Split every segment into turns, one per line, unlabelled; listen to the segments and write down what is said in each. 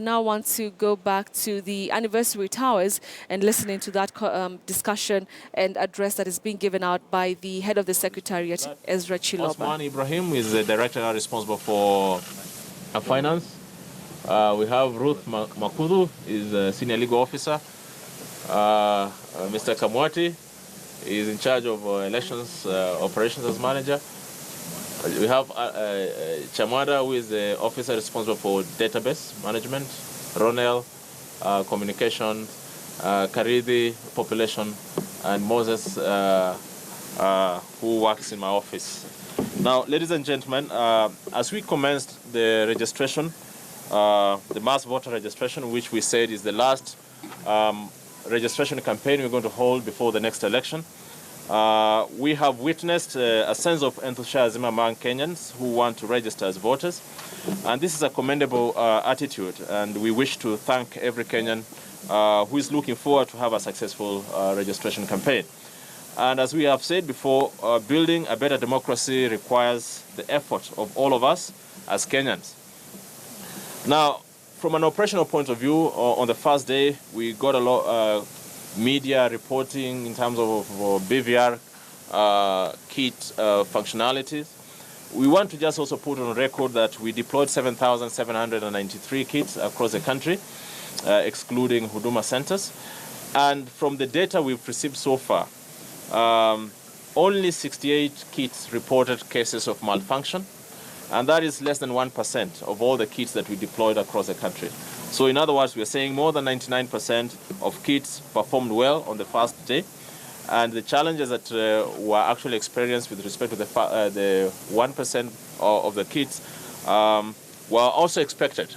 now want to go back to the anniversary towers and listening to that discussion and address that is being given out by the head of the Secretariat, Ezra Chiloba.
Osman Ibrahim is the director responsible for finance. We have Ruth Makudu, is a senior legal officer. Mr. Kamwati is in charge of elections operations as manager. We have Chamada, who is the officer responsible for database management, Ronel, communication, Karidi, population, and Moses, who works in my office. Now, ladies and gentlemen, as we commenced the registration, the mass voter registration, which we said is the last registration campaign we're going to hold before the next election, we have witnessed a sense of enthusiasm among Kenyans who want to register as voters. And this is a commendable attitude, and we wish to thank every Kenyan who is looking forward to have a successful registration campaign. And as we have said before, building a better democracy requires the effort of all of us as Kenyans. Now, from an operational point of view, on the first day, we got a lot media reporting in terms of BVR kit functionalities. We want to just also put on record that we deployed 7,793 kits across the country, excluding Huduma centers. And from the data we've received so far, only 68 kits reported cases of malfunction, and that is less than 1% of all the kits that we deployed across the country. So in other words, we are saying more than 99% of kits performed well on the first day, and the challenges that were actually experienced with respect to the 1% of the kits were also expected,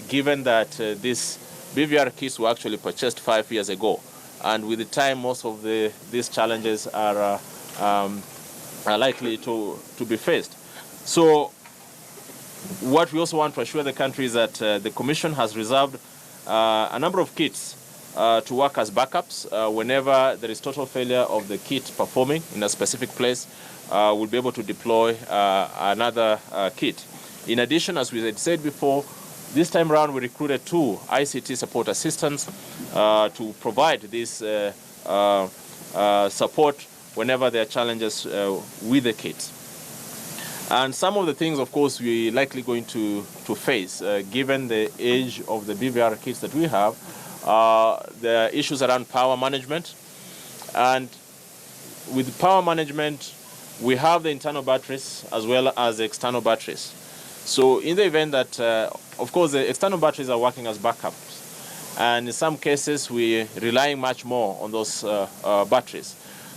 given that these BVR kits were actually purchased 5 years ago, and with the time, most of these challenges are likely to be faced. So what we also want to assure the country is that the Commission has reserved a number of kits to work as backups. Whenever there is total failure of the kit performing in a specific place, we'll be able to deploy another kit. In addition, as we had said before, this time around we recruited 2 ICT support assistants to provide this support whenever there are challenges with the kit. And some of the things, of course, we're likely going to face, given the age of the BVR kits that we have, the issues around power management. And with power management, we have the internal batteries as well as the external batteries. So in the event that, of course, the external batteries are working as backups, and in some cases, we're relying much more on those batteries.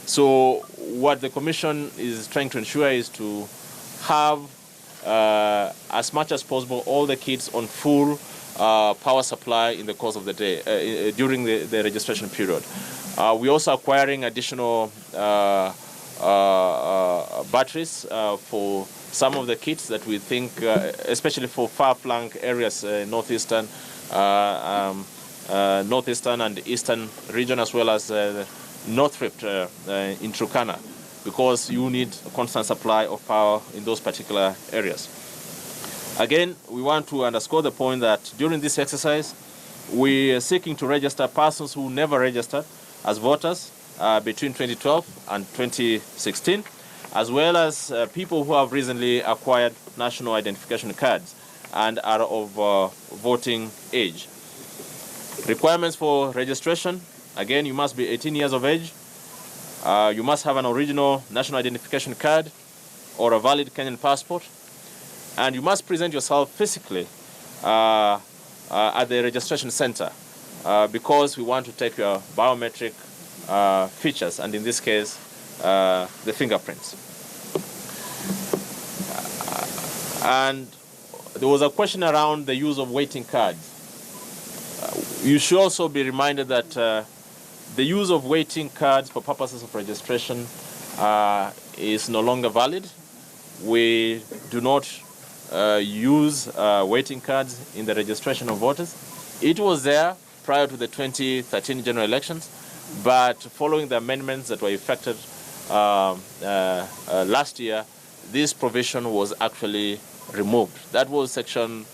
So what the Commission is trying to ensure is to have, as much as possible, all the kits on full power supply in the course of the day, during the registration period. We're also acquiring additional batteries for some of the kits that we think, especially for far-flung areas, northeastern and eastern region, as well as North Rift in Turkana, because you need a constant supply of power in those particular areas. Again, we want to underscore the point that during this exercise, we are seeking to register persons who never registered as voters between 2012 and 2016, as well as people who have recently acquired national identification cards and are of voting age. Requirements for registration: again, you must be 18 years of age. You must have an original national identification card or a valid Kenyan passport, and you must present yourself physically at the registration center because we want to take your biometric features, and in this case, the fingerprints. And there was a question around the use of waiting cards. You should also be reminded that the use of waiting cards for purposes of registration is no longer valid. We do not use waiting cards in the registration of voters. It was there prior to the 2013 general elections, but following the amendments that were effected last year, this provision was actually removed. That was section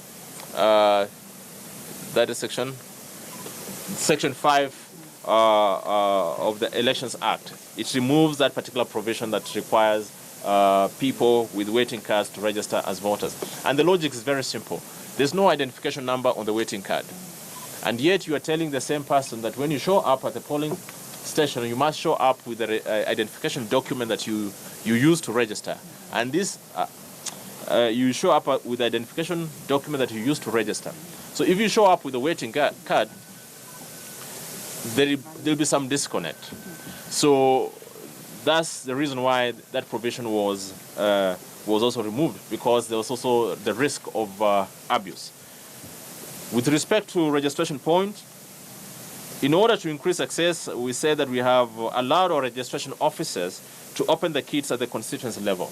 that is Section 5 of the Elections Act. It removes that particular provision that requires people with waiting cards to register as voters. And the logic is very simple. There's no identification number on the waiting card. And yet you are telling the same person that when you show up at the polling station, you must show up with the identification document that you use to register. And this, you show up with the identification document that you use to register. So if you show up with a waiting card, there'll be some disconnect. So that's the reason why that provision was also removed, because there was also the risk of abuse. With respect to registration point, in order to increase access, we said that we have allowed our registration officers to open the kits at the constituency level.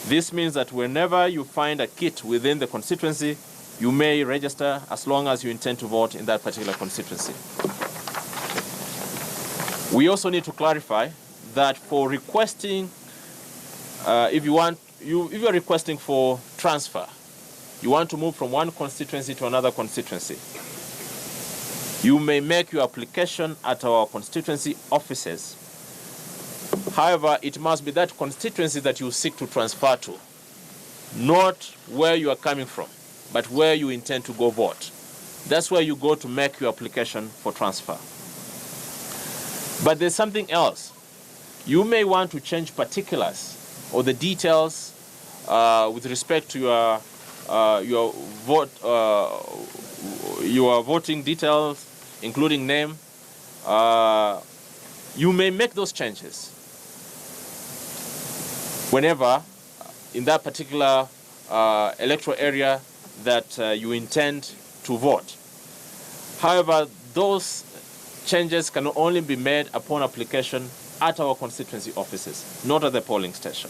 This means that whenever you find a kit within the constituency, you may register as long as you intend to vote in that particular constituency. We also need to clarify that for requesting, if you are requesting for transfer, you want to move from one constituency to another constituency, you may make your application at our constituency offices. However, it must be that constituency that you seek to transfer to, not where you are coming from, but where you intend to go vote. That's where you go to make your application for transfer. But there's something else. You may want to change particulars or the details with respect to your voting details, including name. You may make those changes whenever in that particular electoral area that you intend to vote. However, those changes can only be made upon application at our constituency offices, not at the polling station.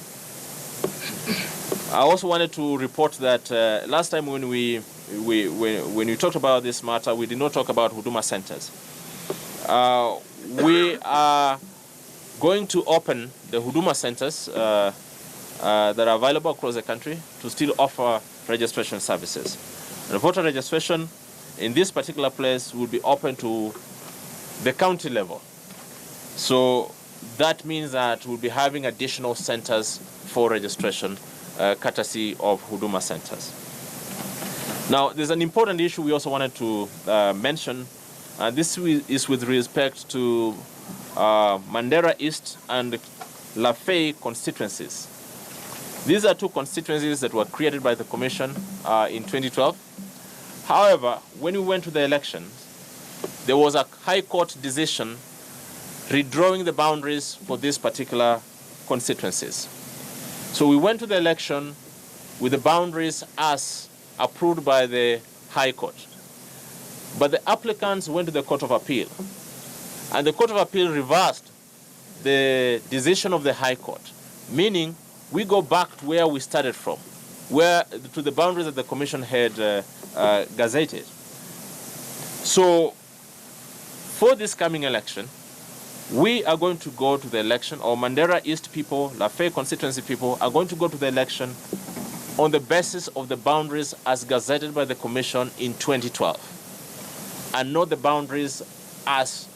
I also wanted to report that last time when we talked about this matter, we did not talk about Huduma centers. We are going to open the Huduma centers that are available across the country to still offer registration services. And voter registration in this particular place will be open to the county level. So that means that we'll be having additional centers for registration, courtesy of Huduma centers. Now, there's an important issue we also wanted to mention, and this is with respect to Mandera East and Lafay constituencies. These are two constituencies that were created by the Commission in 2012. However, when we went to the elections, there was a High Court decision redrawing the boundaries for these particular constituencies. So we went to the election with the boundaries as approved by the High Court. But the applicants went to the Court of Appeal, and the Court of Appeal reversed the decision of the High Court, meaning we go back to where we started from, to the boundaries that the Commission had gazetted. So for this coming election, we are going to go to the election, or Mandera East people, Lafay constituency people, are going to go to the election on the basis of the boundaries as gazetted by the Commission in 2012, and not the boundaries as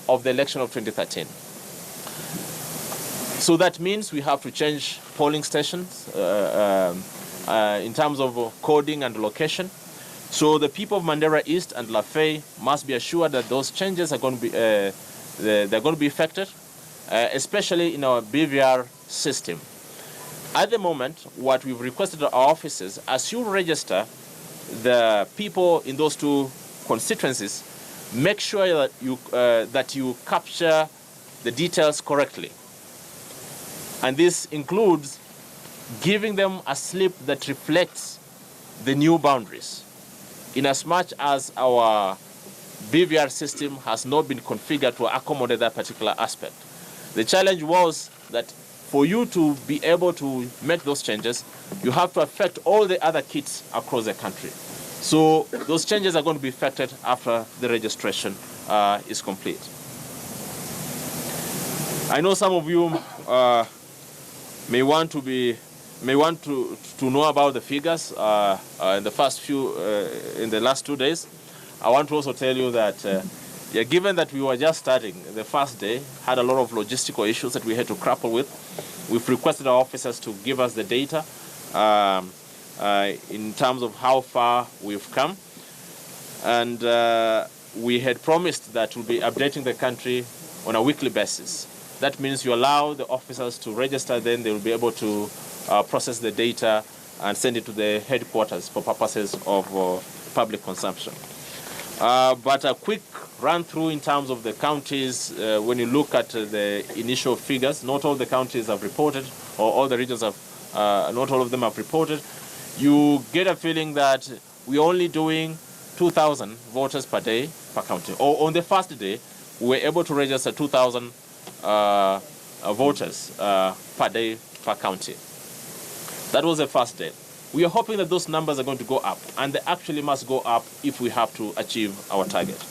of the election of 2013. So that means we have to change polling stations in terms of coding and location. So the people of Mandera East and Lafay must be assured that those changes are going to be they're going to be effected, especially in our BVR system. At the moment, what we've requested of our officers, as you register the people in those two constituencies, make sure that you capture the details correctly. And this includes giving them a slip that reflects the new boundaries, in as much as our BVR system has not been configured to accommodate that particular aspect. The challenge was that for you to be able to make those changes, you have to affect all the other kits across the country. So those changes are going to be effected after the registration is complete. I know some of you may want to know about the figures in the last 2 days. I want to also tell you that given that we were just starting, the first day had a lot of logistical issues that we had to grapple with. We've requested our officers to give us the data in terms of how far we've come. And we had promised that we'll be updating the country on a weekly basis. That means you allow the officers to register, then they will be able to process the data and send it to the headquarters for purposes of public consumption. But a quick run through in terms of the counties, when you look at the initial figures, not all the counties have reported, or all the regions have, not all of them have reported. You get a feeling that we're only doing 2,000 voters per day per county. Or on the first day, we were able to register 2,000 voters per day per county. That was the first day. We are hoping that those numbers are going to go up, and they actually must go up if we have to achieve our target.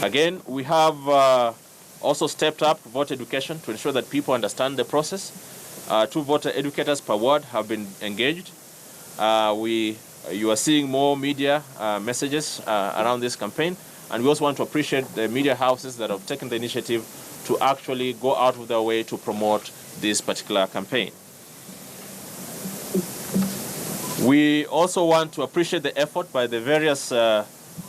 Again, we have also stepped up voter education to ensure that people understand the process. 2 voter educators per ward have been engaged. You are seeing more media messages around this campaign, and we also want to appreciate the media houses that have taken the initiative to actually go out of their way to promote this particular campaign. We also want to appreciate the effort by the various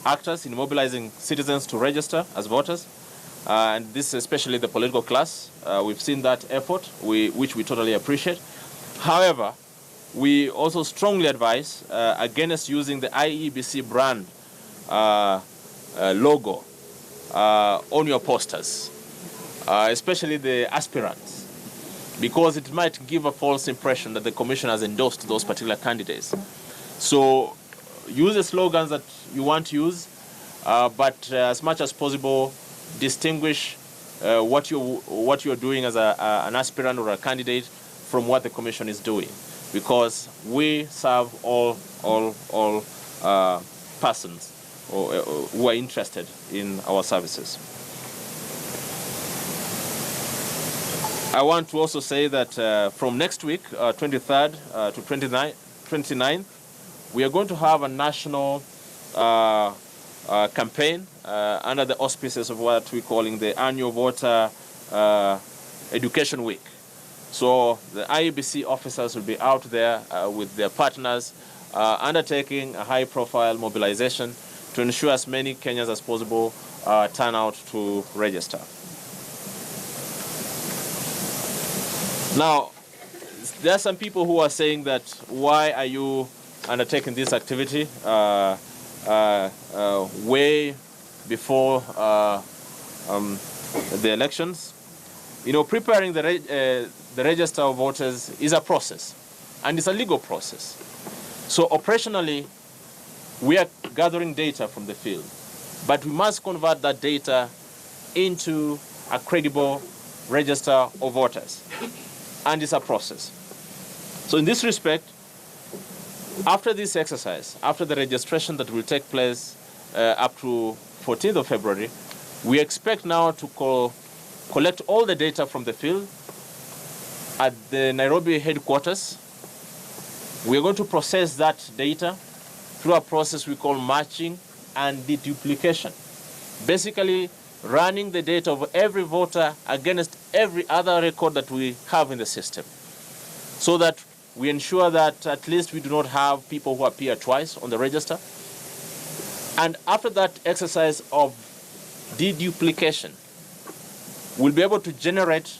actors in mobilizing citizens to register as voters, and this especially the political class. We've seen that effort, which we totally appreciate. However, we also strongly advise against using the IEBC brand logo on your posters, especially the aspirants, because it might give a false impression that the Commission has endorsed those particular candidates. So use the slogans that you want to use, but as much as possible, distinguish what you're doing as an aspirant or a candidate from what the Commission is doing, because we serve all persons who are interested in our services. I want to also say that from next week, 23rd to 29th, we are going to have a national campaign under the auspices of what we're calling the Annual Voter Education Week. So the IEBC officers will be out there with their partners undertaking a high-profile mobilization to ensure as many Kenyans as possible turn out to register. Now, there are some people who are saying that, why are you undertaking this activity way before the elections? You know, preparing the register of voters is a process, and it's a legal process. So operationally, we are gathering data from the field, but we must convert that data into a credible register of voters, and it's a process. So in this respect, after this exercise, after the registration that will take place up to 14th of February, we expect now to collect all the data from the field at the Nairobi headquarters. We are going to process that data through a process we call matching and deduplication. Basically, running the data of every voter against every other record that we have in the system, so that we ensure that at least we do not have people who appear twice on the register. And after that exercise of deduplication, we'll be able to generate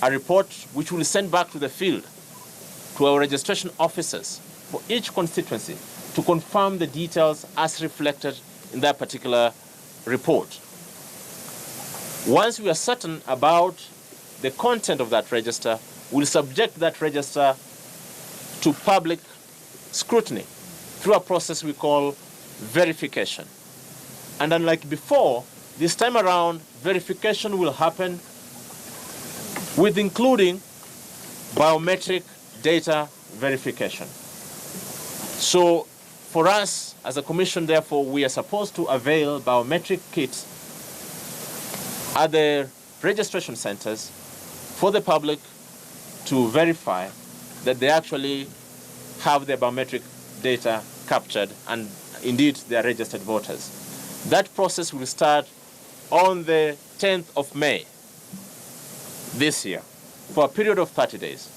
a report which we'll send back to the field, to our registration officers for each constituency, to confirm the details as reflected in that particular report. Once we are certain about the content of that register, we'll subject that register to public scrutiny through a process we call verification. And unlike before, this time around, verification will happen with including biometric data verification. So for us as a commission, therefore, we are supposed to avail biometric kits at the registration centers for the public to verify that they actually have their biometric data captured and indeed they are registered voters. That process will start on the 10th of May this year for a period of 30 days.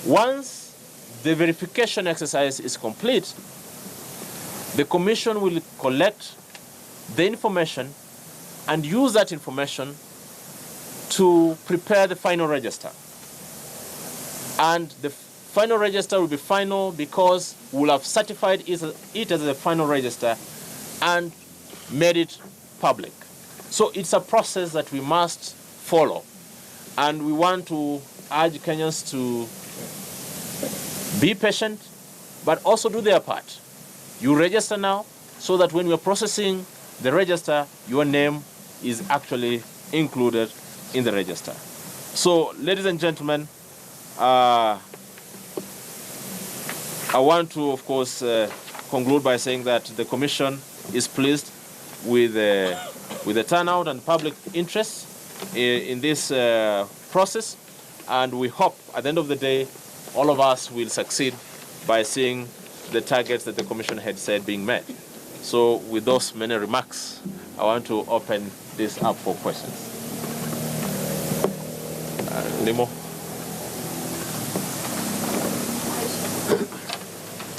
Once the verification exercise is complete, the Commission will collect the information and use that information to prepare the final register. And the final register will be final because we'll have certified it as a final register and made it public. So it's a process that we must follow. And we want to urge Kenyans to be patient, but also do their part. You register now so that when we're processing the register, your name is actually included in the register. So, ladies and gentlemen, I want to, of course, conclude by saying that the Commission is pleased with the turnout and public interest in this process, and we hope at the end of the day all of us will succeed by seeing the targets that the Commission had said being met. So with those many remarks, I want to open this up for questions. Limo?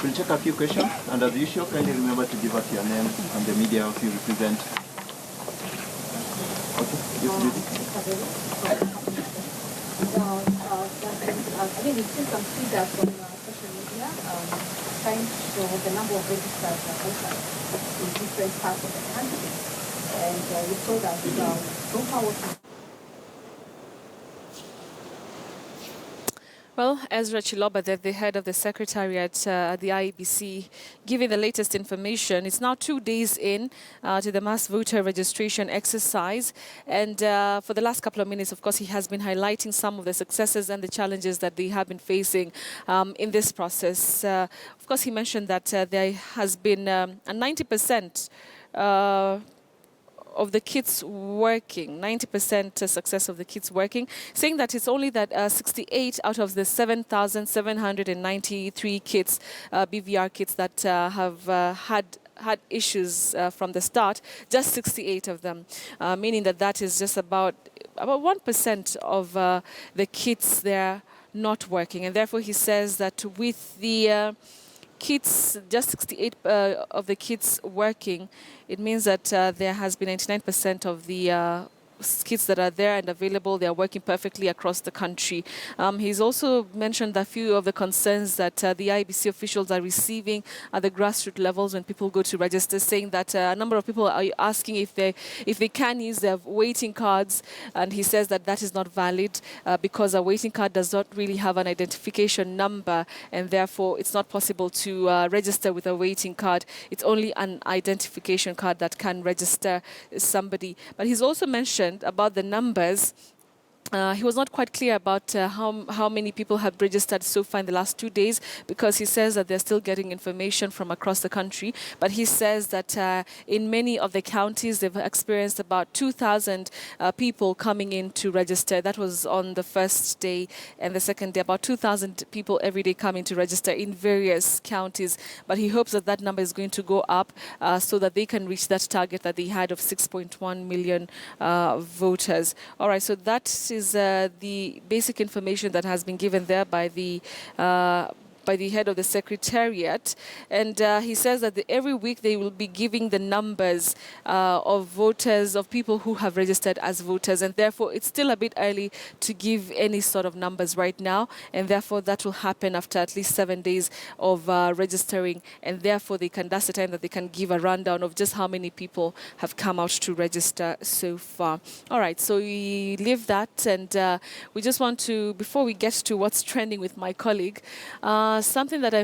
We'll check a few questions, and as usual, kindly remember to give us your name and the media house you represent. Okay, yes,
I mean, we've seen some feedback from social media trying to show the number of registered voters in different parts of the country. And we saw that so far
Well, Ezra Chiloba, the head of the Secretariat at the IEBC, giving the latest information. It's now 2 days in to the mass voter registration exercise. And for the last couple of minutes, of course, he has been highlighting some of the successes and the challenges that they have been facing in this process. Of course, he mentioned that there has been a 90% of the kids working, 90% success of the kids working, saying that it's only that 68 out of the 7,793 kids, BVR kids that have had issues from the start, just 68 of them, meaning that is just about 1% of the kids there not working. And therefore he says that with the kids, just 68 of the kids working, it means that there has been 99% of the kids that are there and available, they are working perfectly across the country. He's also mentioned a few of the concerns that the IEBC officials are receiving at the grassroots levels when people go to register, saying that a number of people are asking if they can use their waiting cards, and he says that is not valid because a waiting card does not really have an identification number, and therefore it's not possible to register with a waiting card. It's only an identification card that can register somebody. But he's also mentioned about the numbers. He was not quite clear about how many people have registered so far in the last 2 days, because he says that they're still getting information from across the country. But he says that in many of the counties, they've experienced about 2,000 people coming in to register. That was on the first day, and the second day, about 2,000 people every day coming to register in various counties. But he hopes that number is going to go up so that they can reach that target that they had of 6.1 million voters. All right, so that is the basic information that has been given there by the head of the Secretariat. And he says that every week they will be giving the numbers of voters, of people who have registered as voters. And therefore, it's still a bit early to give any sort of numbers right now. And therefore, that will happen after at least 7 days of registering. And therefore, that's the time that they can give a rundown of just how many people have come out to register so far. All right, so we leave that. And we just want to, before we get to what's trending with my colleague, something that I